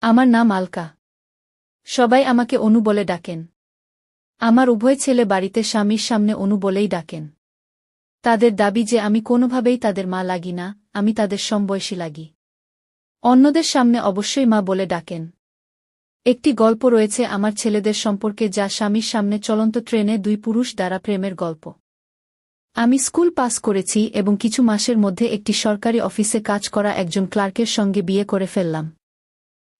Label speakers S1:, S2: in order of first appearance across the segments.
S1: আমার নাম আলকা। সবাই আমাকে অনু বলে ডাকেন। আমার উভয় ছেলে বাড়িতে স্বামীর সামনে অনু বলেই ডাকেন। তাদের দাবি যে আমি কোনোভাবেই তাদের মা লাগি না, আমি তাদের সমবয়সী লাগি। অন্যদের সামনে অবশ্যই মা বলে ডাকেন। একটি গল্প রয়েছে আমার ছেলেদের সম্পর্কে, যা স্বামীর সামনে চলন্ত ট্রেনে দুই পুরুষ দ্বারা প্রেমের গল্প। আমি স্কুল পাস করেছি এবং কিছু মাসের মধ্যে একটি সরকারি অফিসে কাজ করা একজন ক্লার্কের সঙ্গে বিয়ে করে ফেললাম।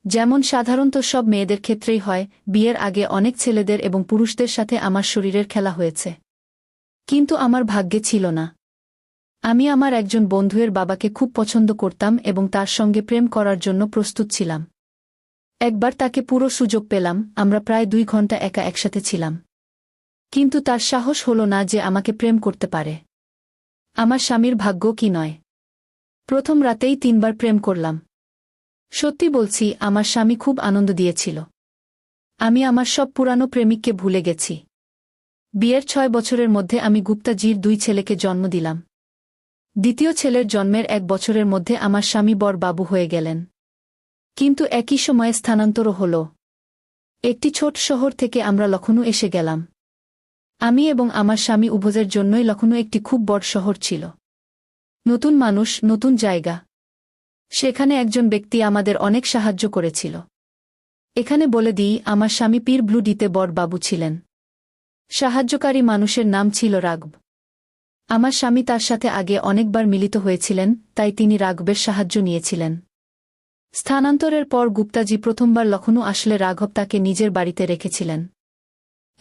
S1: যেমন সাধারণত সব মেয়েদের ক্ষেত্রেই হয়, বিয়ের আগে অনেক ছেলেদের এবং পুরুষদের সাথে আমার শরীরের খেলা হয়েছে। কিন্তু আমার ভাগ্যে ছিল না। আমি আমার একজন বন্ধুয়ের বাবাকে খুব পছন্দ করতাম এবং তার সঙ্গে প্রেম করার জন্য প্রস্তুত ছিলাম। একবার তাকে পুরো সুযোগ পেলাম, আমরা প্রায় 2 ঘন্টা একা একসাথে ছিলাম। কিন্তু তার সাহস হল না যে আমাকে প্রেম করতে পারে। আমার স্বামীর ভাগ্য কি নয়! প্রথম রাতেই 3 বার প্রেম করলাম। সত্যি বলছি, আমার স্বামী খুব আনন্দ দিয়েছিল। আমি আমার সব পুরানো প্রেমিককে ভুলে গেছি। বিয়ের 6 বছরের মধ্যে আমি গুপ্তাজির 2 ছেলেকে জন্ম দিলাম। দ্বিতীয় ছেলের জন্মের 1 বছরের মধ্যে আমার স্বামী বর বাবু হয়ে গেলেন। কিন্তু একই সময়ে স্থানান্তরও হল। একটি ছোট শহর থেকে আমরা লখনউ এসে গেলাম। আমি এবং আমার স্বামী উভয়ের জন্যই লখনউ একটি খুব বড় শহর ছিল। নতুন মানুষ, নতুন জায়গা। সেখানে একজন ব্যক্তি আমাদের অনেক সাহায্য করেছিল। এখানে বলে দিই, আমার স্বামী পীর ব্লু ডিতে বড় বাবু ছিলেন। সাহায্যকারী মানুষের নাম ছিল রাঘব। আমার স্বামী তার সাথে আগে অনেকবার মিলিত হয়েছিলেন, তাই তিনি রাঘবের সাহায্য নিয়েছিলেন। স্থানান্তরের পর গুপ্তাজি প্রথমবার লখনউ আসলে রাঘব তাকে নিজের বাড়িতে রেখেছিলেন।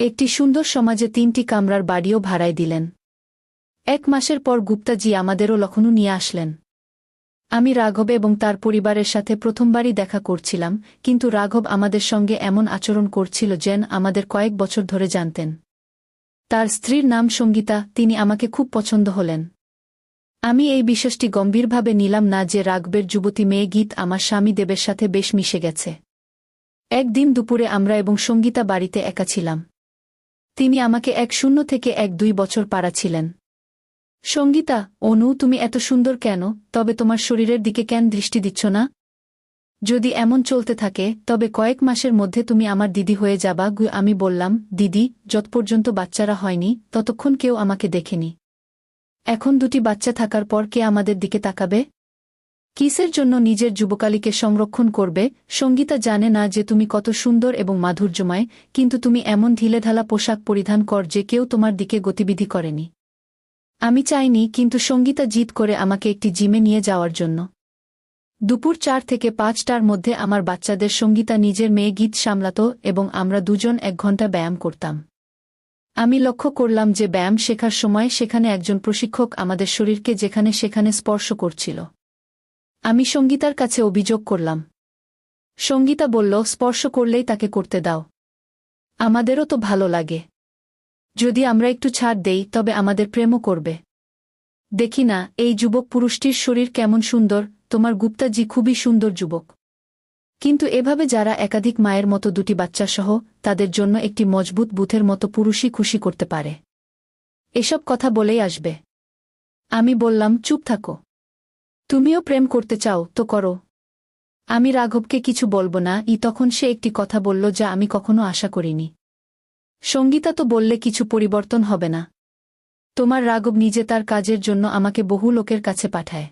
S1: একটি সুন্দর সমাজে 3টি কামরার বাড়িও ভাড়ায় দিলেন। 1 মাসের পর গুপ্তাজি আমাদেরও লখনউ নিয়ে আসলেন। আমি রাঘব এবং তার পরিবারের সাথে প্রথমবারই দেখা করছিলাম, কিন্তু রাঘব আমাদের সঙ্গে এমন আচরণ করছিল যেন আমাদের কয়েক বছর ধরে জানতেন। তার স্ত্রীর নাম সঙ্গীতা, তিনি আমাকে খুব পছন্দ হলেন। আমি এই বিশ্বাসটি গম্ভীরভাবে নিলাম না যে রাঘবের যুবতী মেয়ে গীত আমার স্বামী দেবের সাথে বেশ মিশে গেছে। একদিন দুপুরে আমরা এবং সঙ্গীতা বাড়িতে একা ছিলাম। তিনি আমাকে 1 থেকে 1-2 বছর পাড়া ছিলেন। সঙ্গীতা, অনু, তুমি এত সুন্দর কেন, তবে তোমার শরীরের দিকে কেন দৃষ্টি দিচ্ছ না? যদি এমন চলতে থাকে তবে কয়েক মাসের মধ্যে তুমি আমার দিদি হয়ে যাবা। আমি বললাম, দিদি, যত পর্যন্ত বাচ্চারা হয়নি ততক্ষণ কেউ আমাকে দেখেনি। এখন 2টি বাচ্চা থাকার পর কে আমাদের দিকে তাকাবে? কিসের জন্য নিজের যুবকালীকে সংরক্ষণ করবে? সঙ্গীতা জানে না যে তুমি কত সুন্দর এবং মাধুর্যময়, কিন্তু তুমি এমন ঢিলেঢালা পোশাক পরিধান কর যে কেউ তোমার দিকে গতিবিধি করেনি। আমি চাইনি, কিন্তু সঙ্গীতা জিদ করে আমাকে একটি জিমে নিয়ে যাওয়ার জন্য। দুপুর 4 থেকে 5টার মধ্যে আমার বাচ্চাদের সঙ্গীতা নিজের মেয়ে গীত সামলাত এবং আমরা দুজন 1 ঘন্টা ব্যায়াম করতাম। আমি লক্ষ্য করলাম যে ব্যায়াম শেখার সময় সেখানে একজন প্রশিক্ষক আমাদের শরীরকে যেখানে সেখানে স্পর্শ করছিল। আমি সঙ্গীতার কাছে অভিযোগ করলাম। সঙ্গীতা বলল, স্পর্শ করলেই তাকে করতে দাও। আমাদেরও তো ভালো লাগে। যদি আমরা একটু ছাড় দেই তবে আমাদের প্রেমও করবে। দেখি না এই যুবক পুরুষটির শরীর কেমন সুন্দর, তোমার গুপ্তাজি খুবই সুন্দর যুবক। কিন্তু এভাবে যারা একাধিক মায়ের মতো 2টি বাচ্চাসহ, তাদের জন্য একটি মজবুত বুথের মতো পুরুষই খুশি করতে পারে। এসব কথা বলেই আসবে। আমি বললাম, চুপ থাকো। তুমিও প্রেম করতে চাও তো করো। আমি রাঘবকে কিছু বলবো না। তখন সে একটি কথা বলল যা আমি কখনো আশা করিনি। সঙ্গীতা তো বললে কিছু পরিবর্তন হবে না। তোমার রাঘব নিজে তার কাজের জন্য আমাকে বহু লোকের কাছে পাঠায়।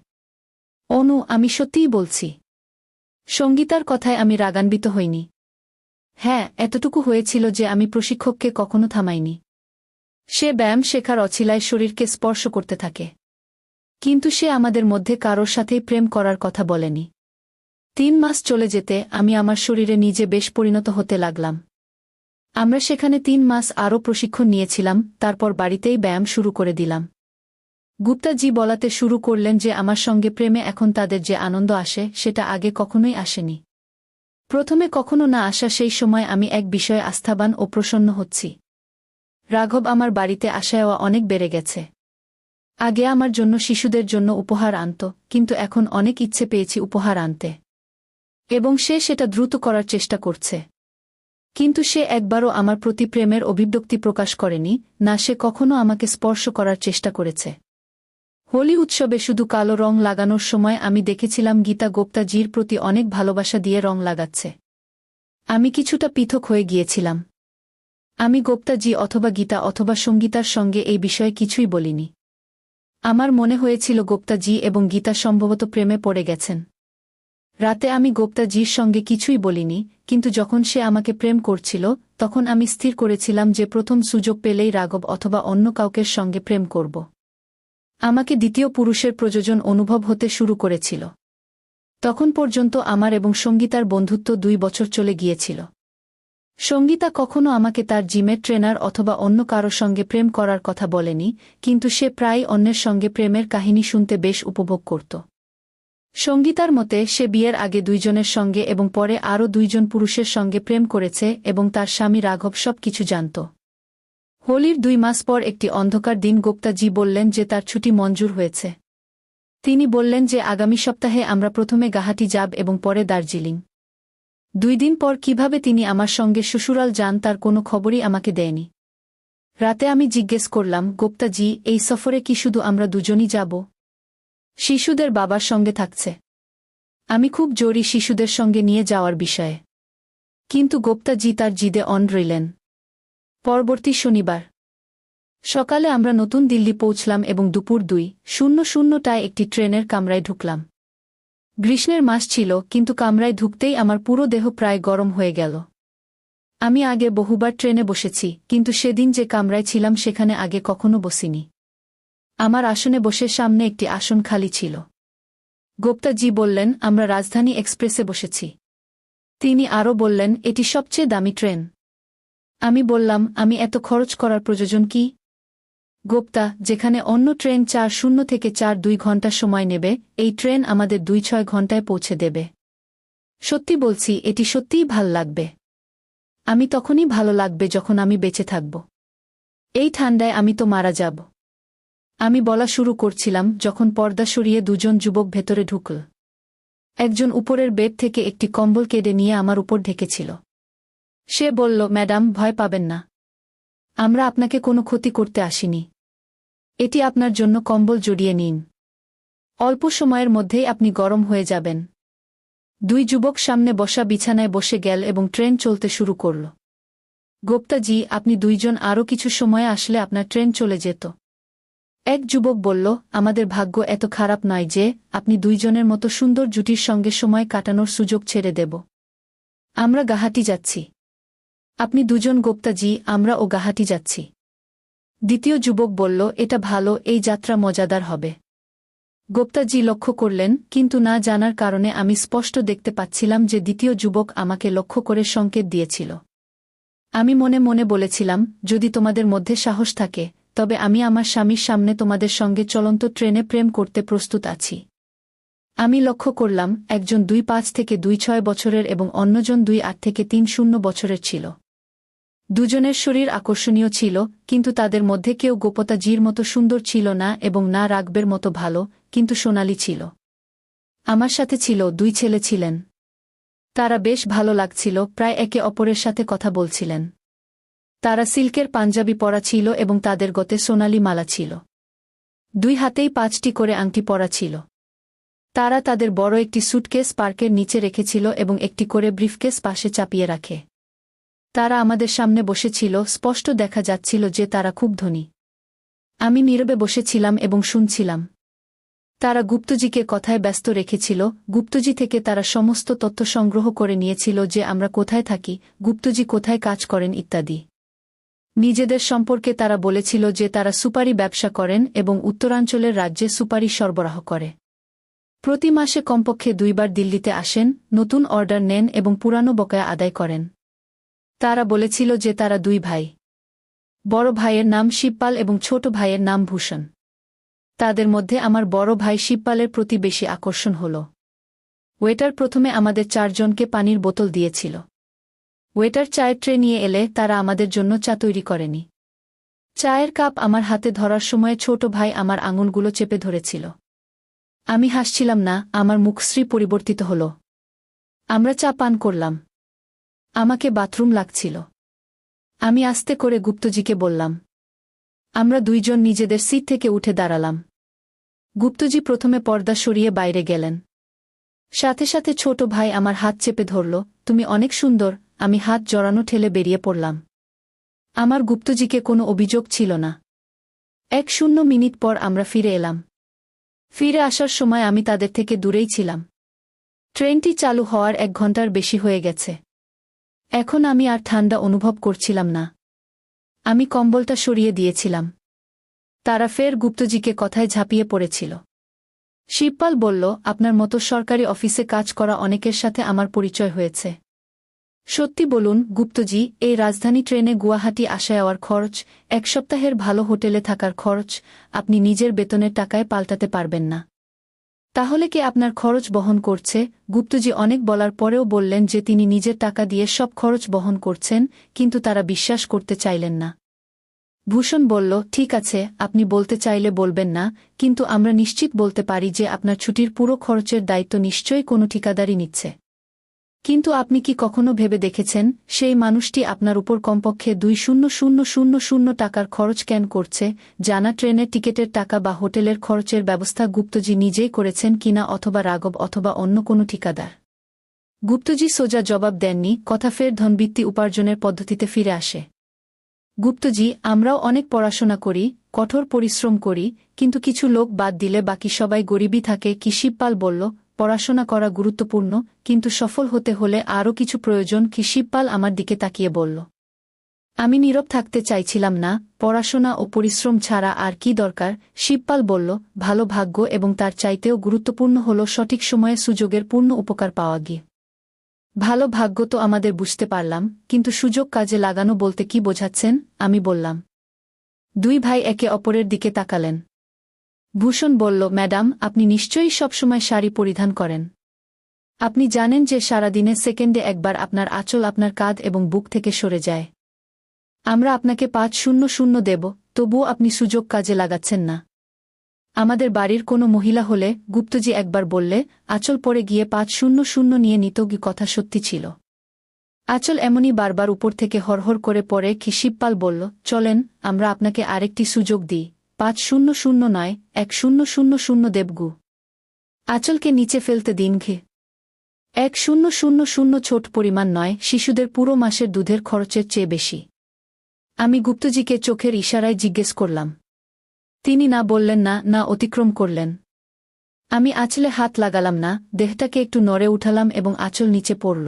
S1: অনু, আমি সত্যিই বলছি। সঙ্গীতার কথায় আমি রাগান্বিত হইনি। হ্যাঁ, এতটুকু হয়েছিল যে আমি প্রশিক্ষককে কখনো থামাইনি। সে ব্যায়াম শেখার অছিলায় শরীরকে স্পর্শ করতে থাকে। কিন্তু সে আমাদের মধ্যে কারোর সাথেই প্রেম করার কথা বলেনি। 3 মাস চলে যেতে আমি আমার শরীরে নিজে বেশ পরিণত হতে লাগলাম। আমরা সেখানে 3 মাস আরও প্রশিক্ষণ নিয়েছিলাম, তারপর বাড়িতেই ব্যায়াম শুরু করে দিলাম। গুপ্তাজি বলাতে শুরু করলেন যে আমার সঙ্গে প্রেমে এখন তাদের যে আনন্দ আসে সেটা আগে কখনোই আসেনি। প্রথমে কখনো না আসা সেই সময় আমি এক বিষয়ে আস্থাবান ও প্রসন্ন হচ্ছি। রাঘব আমার বাড়িতে আসায়ও অনেক বেড়ে গেছে। আগে আমার জন্য শিশুদের জন্য উপহার আনত, কিন্তু এখন অনেক ইচ্ছে পেয়েছি উপহার আনতে। এবং সে সেটা দ্রুত করার চেষ্টা করছে। কিন্তু সে একবারও আমার প্রতি প্রেমের অভিব্যক্তি প্রকাশ করেনি, না সে কখনো আমাকে স্পর্শ করার চেষ্টা করেছে। হোলি উৎসবে শুধু কালো রং লাগানোর সময় আমি দেখেছিলাম গীতা গুপ্তাজির প্রতি অনেক ভালোবাসা দিয়ে রং লাগাচ্ছে। আমি কিছুটা পৃথক হয়ে গিয়েছিলাম। আমি গুপ্তাজি অথবা গীতা অথবা সঙ্গীতার সঙ্গে এই বিষয়ে কিছুই বলিনি। আমার মনে হয়েছিল গুপ্তাজি এবং গীতা সম্ভবত প্রেমে পড়ে গেছেন। রাতে আমি গুপ্তাজির সঙ্গে কিছুই বলিনি, কিন্তু যখন সে আমাকে প্রেম করছিল তখন আমি স্থির করেছিলাম যে প্রথম সুযোগ পেলেই রাঘব অথবা অন্য কাউকের সঙ্গে প্রেম করব। আমাকে দ্বিতীয় পুরুষের প্রয়োজন অনুভব হতে শুরু করেছিল। তখন পর্যন্ত আমার এবং সঙ্গীতার বন্ধুত্ব 2 বছর চলে গিয়েছিল। সঙ্গীতা কখনো আমাকে তার জিমের ট্রেনার অথবা অন্য কারো সঙ্গে প্রেম করার কথা বলেনি, কিন্তু সে প্রায়ই অন্যের সঙ্গে প্রেমের কাহিনী শুনতে বেশ উপভোগ করত। সঙ্গীতার মতে সে বিয়ের আগে 2 জনের সঙ্গে এবং পরে আরও 2 জন পুরুষের সঙ্গে প্রেম করেছে এবং তার স্বামী রাঘব সব কিছু জানত। হোলির 2 মাস পর একটি অন্ধকার দিন গুপ্তাজি বললেন যে তার ছুটি মঞ্জুর হয়েছে। তিনি বললেন যে আগামী সপ্তাহে আমরা প্রথমে গুয়াহাটি যাব এবং পরে দার্জিলিং। 2 দিন পর কিভাবে তিনি আমার সঙ্গে শ্বশুরাল যান তার কোনো খবরই আমাকে দেয়নি। রাতে আমি জিজ্ঞেস করলাম, গুপ্তাজি, এই সফরে কি শুধু আমরা দুজনই যাব? শিশুদের বাবার সঙ্গে থাকছে। আমি খুব জোরই শিশুদের সঙ্গে নিয়ে যাওয়ার বিষয়ে। কিন্তু গুপ্তাজি তার জিদে অন রইলেন। পরবর্তী শনিবার সকালে আমরা নতুন দিল্লি পৌঁছলাম এবং দুপুর 2:00টায় একটি ট্রেনের কামরায় ঢুকলাম। গ্রীষ্মের মাস ছিল, কিন্তু কামরায় ঢুকতেই আমার পুরো দেহ প্রায় গরম হয়ে গেল। আমি আগে বহুবার ট্রেনে বসেছি, কিন্তু সেদিন যে কামরায় ছিলাম সেখানে আগে কখনো বসিনি। আমার আসনে বসে সামনে একটি আসন খালি ছিল। গুপ্তাজি বললেন, আমরা রাজধানী এক্সপ্রেসে বসেছি। তিনি আরও বললেন, এটি সবচেয়ে দামি ট্রেন। আমি বললাম, আমি এত খরচ করার প্রয়োজন কি? গুপ্তা, যেখানে অন্য ট্রেন 4:00 থেকে 4:02 ঘণ্টা সময় নেবে, এই ট্রেন আমাদের 2-6 ঘণ্টায় পৌঁছে দেবে। সত্যি বলছি, এটি সত্যিই ভাল লাগবে। আমি তখনই ভালো লাগবে যখন আমি বেঁচে থাকব। এই ঠান্ডায় আমি তো মারা যাব। আমি বলা শুরু করছিলাম যখন পর্দা সরিয়ে 2 জন যুবক ভেতরে ঢুকল। একজন উপরের বেড থেকে একটি কম্বল কেটে নিয়ে আমার উপর ঢেকেছিল। সে বলল, ম্যাডাম, ভয় পাবেন না। আমরা আপনাকে কোনো ক্ষতি করতে আসিনি। এটি আপনার জন্য, কম্বল জড়িয়ে নিন। অল্প সময়ের মধ্যেই আপনি গরম হয়ে যাবেন। 2 যুবক সামনে বসা বিছানায় বসে গেল এবং ট্রেন চলতে শুরু করল। গুপ্তাজি, আপনি 2 জন আরও কিছু সময়ে আসলে আপনার ট্রেন চলে যেত। এক যুবক বলল, আমাদের ভাগ্য এত খারাপ নয় যে আপনি 2 জনের মতো সুন্দর জুটির সঙ্গে সময় কাটানোর সুযোগ ছেড়ে দেব। আমরা গুয়াহাটি যাচ্ছি। আপনি 2 জন গুপ্তাজি, আমরাও গুয়াহাটি যাচ্ছি। দ্বিতীয় যুবক বলল, এটা ভালো, এই যাত্রা মজাদার হবে। গুপ্তাজি লক্ষ্য করলেন, কিন্তু না জানার কারণে আমি স্পষ্ট দেখতে পাচ্ছিলাম যে দ্বিতীয় যুবক আমাকে লক্ষ্য করে সংকেত দিয়েছিল। আমি মনে মনে বলেছিলাম, যদি তোমাদের মধ্যে সাহস থাকে, তবে আমি আমার স্বামীর সামনে তোমাদের সঙ্গে চলন্ত ট্রেনে প্রেম করতে প্রস্তুত আছি। আমি লক্ষ্য করলাম, একজন 2.5 থেকে 2.6 বছরের এবং অন্যজন 2.8 থেকে 3.0 বছরের ছিল। 2 জনের শরীর আকর্ষণীয় ছিল, কিন্তু তাদের মধ্যে কেউ গুপ্তাজির মতো সুন্দর ছিল না এবং না রাঘবের মতো ভালো, কিন্তু সোনালি ছিল। আমার সাথে ছিল 2 ছেলে ছিলেন। তারা বেশ ভালো লাগছিল, প্রায় একে অপরের সাথে কথা বলছিলেন। তারা সিল্কের পাঞ্জাবি পরা ছিল এবং তাদের গতে সোনালি মালা ছিল। 2 হাতেই 5টি করে আংটি পরা ছিল। তারা তাদের বড় একটি সুটকেস পার্কের নিচে রেখেছিল এবং একটি করে ব্রিফকেস পাশে চাপিয়ে রাখে। তারা আমাদের সামনে বসেছিল, স্পষ্ট দেখা যাচ্ছিল যে তারা খুব ধনী। আমি নীরবে বসেছিলাম এবং শুনছিলাম। তারা গুপ্তজিকে কথায় ব্যস্ত রেখেছিল। গুপ্তজি থেকে তারা সমস্ত তথ্য সংগ্রহ করে নিয়েছিল, যে আমরা কোথায় থাকি, গুপ্তজি কোথায় কাজ করেন ইত্যাদি। নিজেদের সম্পর্কে তারা বলেছিল যে তারা সুপারি ব্যবসা করেন এবং উত্তরাঞ্চলের রাজ্যে সুপারি সরবরাহ করে। প্রতি মাসে কমপক্ষে 2 বার দিল্লিতে আসেন, নতুন অর্ডার নেন এবং পুরানো বকেয়া আদায় করেন। তারা বলেছিল যে তারা 2 ভাই। বড় ভাইয়ের নাম শিবপাল এবং ছোট ভাইয়ের নাম ভূষণ। তাদের মধ্যে আমার বড় ভাই শিবপালের প্রতি বেশি আকর্ষণ হল। ওয়েটার প্রথমে আমাদের 4 জনকে পানির বোতল দিয়েছিল। ওয়েটার চায়ের ট্রে নিয়ে এলে তারা আমাদের জন্য চা তৈরি করেনি। চায়ের কাপ আমার হাতে ধরার সময় ছোট ভাই আমার আঙুলগুলো চেপে ধরেছিল। আমি হাসছিলাম না, আমার মুখশ্রী পরিবর্তিত হল। আমরা চা পান করলাম। আমাকে বাথরুম লাগছিল। আমি আস্তে করে গুপ্তজিকে বললাম। আমরা 2 জন নিজেদের সিট থেকে উঠে দাঁড়ালাম। গুপ্তজি প্রথমে পর্দা সরিয়ে বাইরে গেলেন। সাথে সাথে ছোট ভাই আমার হাত চেপে ধরল। তুমি অনেক সুন্দর। আমি হাত জড়ানো ঠেলে বেরিয়ে পড়লাম। আমার গুপ্তজিকে কোনো অভিযোগ ছিল না। 1-0 মিনিট পর আমরা ফিরে এলাম। ফিরে আসার সময় আমি তাদের থেকে দূরেই ছিলাম। ট্রেনটি চালু হওয়ার 1 ঘন্টার বেশি হয়ে গেছে। এখন আমি আর ঠান্ডা অনুভব করছিলাম না। আমি কম্বলটা সরিয়ে দিয়েছিলাম। তারা ফের গুপ্তজিকে কথায় ঝাঁপিয়ে পড়েছিল। শিবপাল বলল, আপনার মতো সরকারি অফিসে কাজ করা অনেকের সাথে আমার পরিচয় হয়েছে। সত্যি বলুন গুপ্তজি, এই রাজধানী ট্রেনে গুয়াহাটি আসা যাওয়ার খরচ, 1 সপ্তাহের ভালো হোটেলে থাকার খরচ আপনি নিজের বেতনের টাকায় পাল্টাতে পারবেন না। তাহলে কে আপনার খরচ বহন করছে? গুপ্তজি অনেক বলার পরেও বললেন যে তিনি নিজের টাকা দিয়ে সব খরচ বহন করছেন, কিন্তু তারা বিশ্বাস করতে চাইলেন না। ভূষণ বলল, ঠিক আছে, আপনি বলতে চাইলে বলবেন না, কিন্তু আমরা নিশ্চিত বলতে পারি যে আপনার ছুটির পুরো খরচের দায়িত্ব নিশ্চয়ই কোনো ঠিকাদারই নিচ্ছে। কিন্তু আপনি কি কখনো ভেবে দেখেছেন সেই মানুষটি আপনার উপর কমপক্ষে 2,000 টাকার খরচ কেন করছে? জানা ট্রেনের টিকেটের টাকা বা হোটেলের খরচের ব্যবস্থা গুপ্তজি নিজেই করেছেন কিনা, অথবা রাঘব অথবা অন্য কোনো ঠিকাদার? গুপ্তজি সোজা জবাব দেননি। কথা ফের ধনবৃত্তি উপার্জনের পদ্ধতিতে ফিরে আসে। গুপ্তজি, আমরাও অনেক পড়াশোনা করি, কঠোর পরিশ্রম করি, কিন্তু কিছু লোক বাদ দিলে বাকি সবাই গরিবই থাকে কি? শিবপাল বলল, পড়াশোনা করা গুরুত্বপূর্ণ, কিন্তু সফল হতে হলে আরও কিছু প্রয়োজন কি? শিবপাল আমার দিকে তাকিয়ে বলল। আমি নীরব থাকতে চাইছিলাম না। পড়াশোনা ও পরিশ্রম ছাড়া আর কি দরকার? শিবপাল বলল, ভালো ভাগ্য, এবং তার চাইতেও গুরুত্বপূর্ণ হল সঠিক সময়ে সুযোগের পূর্ণ উপকার পাওয়া গিয়ে। ভালো ভাগ্য তো আমাদের বুঝতে পারলাম, কিন্তু সুযোগ কাজে লাগানো বলতে কি বোঝাচ্ছেন? আমি বললাম। 2 ভাই একে অপরের দিকে তাকালেন। ভূষণ বলল, ম্যাডাম, আপনি নিশ্চয়ই সবসময় শাড়ি পরিধান করেন। আপনি জানেন যে সারাদিনে সেকেন্ডে একবার আপনার আঁচল আপনার কাঁধ এবং বুক থেকে সরে যায়। আমরা আপনাকে 500 দেব, তবুও আপনি সুযোগ কাজে লাগাচ্ছেন না। আমাদের বাড়ির কোনো মহিলা হলে, গুপ্তজি একবার বললে, আঁচল পরে গিয়ে 500 নিয়ে নিত। কথা সত্যি ছিল। আঁচল এমনই বারবার উপর থেকে হরহর করে পড়ে কি? শিবপাল বলল, চলেন আমরা আপনাকে আরেকটি সুযোগ দিই। 500 নয়, 1000 দেবগু। আঁচলকে নিচে ফেলতে দিন ঘে। 1000 ছোট পরিমাণ নয়, শিশুদের পুরো মাসের দুধের খরচের চেয়ে বেশি। আমি গুপ্তজিকে চোখের ইশারায় জিজ্ঞেস করলাম। তিনি না বললেন না, না অতিক্রম করলেন। আমি আঁচলে হাত লাগালাম না, দেহটাকে একটু নড়ে উঠালাম এবং আঁচল নিচে পড়ল।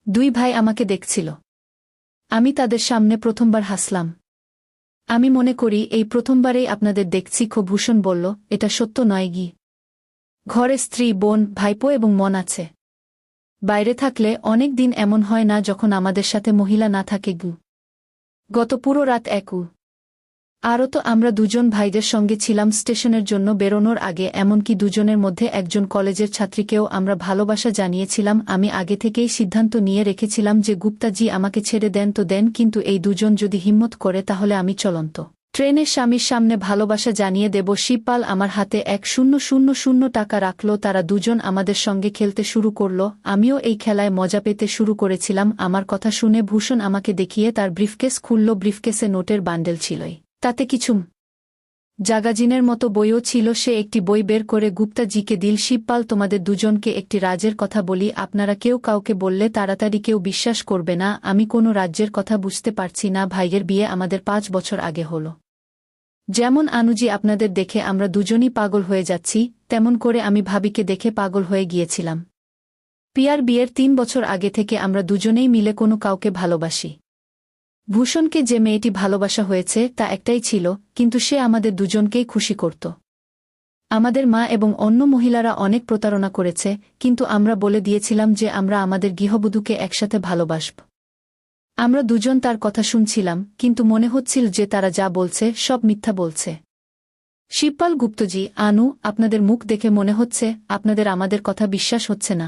S1: 2 ভাই আমাকে দেখছিল। আমি তাদের সামনে প্রথমবার হাসলাম। আমি মনে করি এই প্রথমবারেই আপনাদের দেখছি। ভূষণ বলল, এটা সত্য নয় গি? ঘরে স্ত্রী, বোন, ভাইপো এবং মন আছে। বাইরে থাকলে অনেক দিন এমন হয় না যখন আমাদের সাথে মহিলা না থাকে গু। গত পুরো রাত একু। আরও তো আমরা 2 জন ভাইদের সঙ্গে ছিলাম স্টেশনের জন্য বেরোনোর আগে, এমনকি 2 জনের মধ্যে একজন কলেজের ছাত্রীকেও আমরা ভালোবাসা জানিয়েছিলাম। আমি আগে থেকেই সিদ্ধান্ত নিয়ে রেখেছিলাম যে গুপ্তাজি আমাকে ছেড়ে দেন তো দেন, কিন্তু এই 2 জন যদি হিম্মত করে তাহলে আমি চলন্ত ট্রেনের স্বামীর সামনে ভালোবাসা জানিয়ে দেব। শিবপাল আমার হাতে 1000 টাকা রাখল। তারা 2 জন আমাদের সঙ্গে খেলতে শুরু করল। আমিও এই খেলায় মজা পেতে শুরু করেছিলাম। আমার কথা শুনে ভূষণ আমাকে দেখিয়ে তার ব্রিফকেস খুলল। ব্রিফকেসে নোটের বান্ডেল ছিলই, তাতে কিছু জাগাজিনের মতো বইও ছিল। সে একটি বই বের করে গুপ্তাজিকে দিল। শিবপাল, তোমাদের 2 জনকে একটি রাজের কথা বলি। আপনারা কেউ কাউকে বললে তাড়াতাড়ি কেউ বিশ্বাস করবে না। আমি কোনো রাজ্যের কথা বুঝতে পারছি না। ভাইয়ের বিয়ে আমাদের 5 বছর আগে হলো। যেমন আনুজি আপনাদের দেখে আমরা 2 জনই পাগল হয়ে যাচ্ছি, তেমন করে আমি ভাবিকে দেখে পাগল হয়ে গিয়েছিলাম। পিয়ার বিয়ের 3 বছর আগে থেকে আমরা 2 জনেই মিলে কোনো কাউকে ভালোবাসি। ভূষণকে যে মেয়েটি ভালোবাসা হয়েছে তা একটাই ছিল, কিন্তু সে আমাদের 2 জনকেই খুশি করত। আমাদের মা এবং অন্য মহিলারা অনেক প্রতারণা করেছে, কিন্তু আমরা বলে দিয়েছিলাম যে আমরা আমাদের গৃহবধূকে একসাথে ভালোবাসব। আমরা 2 জন তার কথা শুনছিলাম, কিন্তু মনে হচ্ছিল যে তারা যা বলছে সব মিথ্যা বলছে। শিবপাল, গুপ্তজি, আনু, আপনাদের মুখ দেখে মনে হচ্ছে আপনাদের আমাদের কথা বিশ্বাস হচ্ছে না।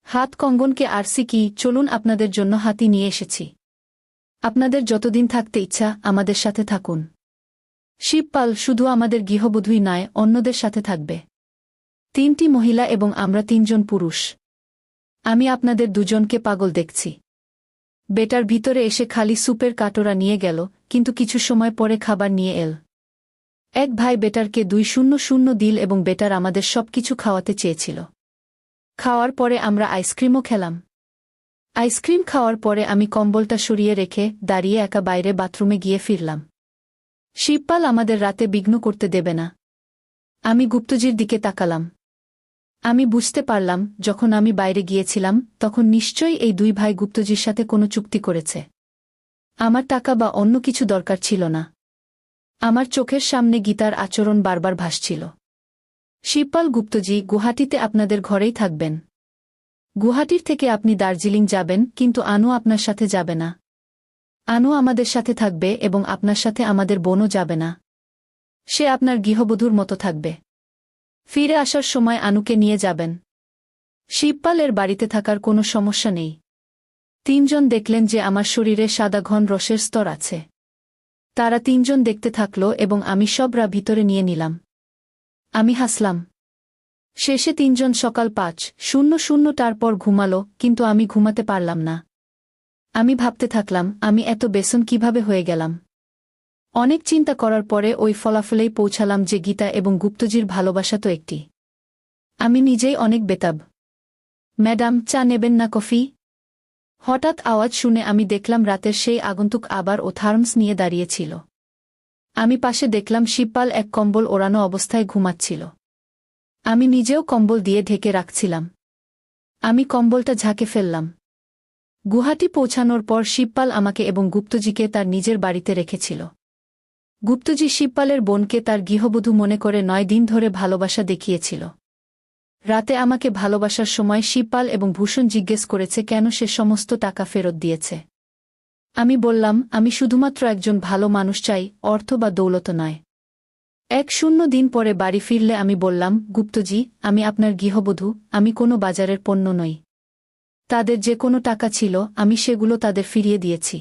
S1: হাত কঙ্গনকে আরসি কি, চলুন আপনাদের জন্য হাতি নিয়ে এসেছি। আপনাদের যতদিন থাকতে ইচ্ছা আমাদের সাথে থাকুন। শিবপাল, শুধু আমাদের গৃহবধূই নয়, অন্যদের সাথে থাকবে। 3টি মহিলা এবং আমরা 3 জন পুরুষ। আমি আপনাদের 2 জনকে পাগল দেখছি। বেটার ভিতরে এসে খালি সুপের কাটোরা নিয়ে গেল, কিন্তু কিছু সময় পরে খাবার নিয়ে এল। এক ভাই বেটারকে 200 দিল এবং বেটার আমাদের সবকিছু খাওয়াতে চেয়েছিল। খাওয়ার পরে আমরা আইসক্রিমও খেলাম। আইসক্রিম খাওয়ার পরে আমি কম্বলটা সরিয়ে রেখে দাঁড়িয়ে একা বাইরে বাথরুমে গিয়ে ফিরলাম। শিবপাল আমাদের রাতে বিঘ্ন করতে দেবে না। আমি গুপ্তজির দিকে তাকালাম। আমি বুঝতে পারলাম যখন আমি বাইরে গিয়েছিলাম তখন নিশ্চয়ই এই দুই ভাই গুপ্তজির সাথে কোনো চুক্তি করেছে। আমার টাকা বা অন্য কিছু দরকার ছিল না। আমার চোখের সামনে গীতার আচরণ বারবার ভাসছিল। শিবপাল, গুপ্তজি গুয়াহাটিতে আপনাদের ঘরেই থাকবেন। গুয়াহাটির থেকে আপনি দার্জিলিং যাবেন, কিন্তু আনু আপনার সাথে যাবে না। আনু আমাদের সাথে থাকবে এবং আপনার সাথে আমাদের বোনও যাবে না। সে আপনার গৃহবধূর মতো থাকবে। ফিরে আসার সময় আনুকে নিয়ে যাবেন। শিবপালের বাড়িতে থাকার কোনো সমস্যা নেই। তিনজন দেখলেন যে আমার শরীরে সাদা ঘন রসের স্তর আছে। তারা তিনজন দেখতে থাকল এবং আমি সবরা ভিতরে নিয়ে নিলাম। আমি হাসলাম। শেষে তিনজন সকাল 5:00টার পর ঘুমালো, কিন্তু আমি ঘুমাতে পারলাম না। আমি ভাবতে থাকলাম, আমি এত বেসন কিভাবে হয়ে গেলাম। অনেক চিন্তা করার পরে ওই ফলাফলেই পৌঁছালাম যে গীতা এবং গুপ্তজির ভালোবাসা তো একটি। আমি নিজেই অনেক বেতাব। ম্যাডাম, চা নেবেন না কফি? হঠাৎ আওয়াজ শুনে আমি দেখলাম রাতের সেই আগন্তুক আবার ও থার্মস নিয়ে দাঁড়িয়েছিল। আমি পাশে দেখলাম শিবপাল এক কম্বল ওড়ানো অবস্থায় ঘুমাচ্ছিল। আমি নিজেও কম্বল দিয়ে ঢেকে রাখছিলাম। আমি কম্বলটা ঝাঁকে ফেললাম। গুয়াহাটি পৌঁছানোর পর শিবপাল আমাকে এবং গুপ্তজিকে তার নিজের বাড়িতে রেখেছিল। গুপ্তজি শিবপালের বোনকে তার গৃহবধূ মনে করে 9 দিন ধরে ভালোবাসা দেখিয়েছিল। রাতে আমাকে ভালোবাসার সময় শিবপাল এবং ভূষণ জিজ্ঞেস করেছে কেন সে সমস্ত টাকা ফেরত দিয়েছে। আমি বললাম, আমি শুধুমাত্র একজন ভালো মানুষ চাই, অর্থ বা দৌলত নয়। 1 দিন পরে বাড়ি ফিরলে আমি বললাম, গুপ্তজি, আমি আপনার গৃহবধূ, আমি কোনো বাজারের পণ্য নই। তাদের যে কোনো টাকা ছিল আমি সেগুলো তাদের ফিরিয়ে দিয়েছি।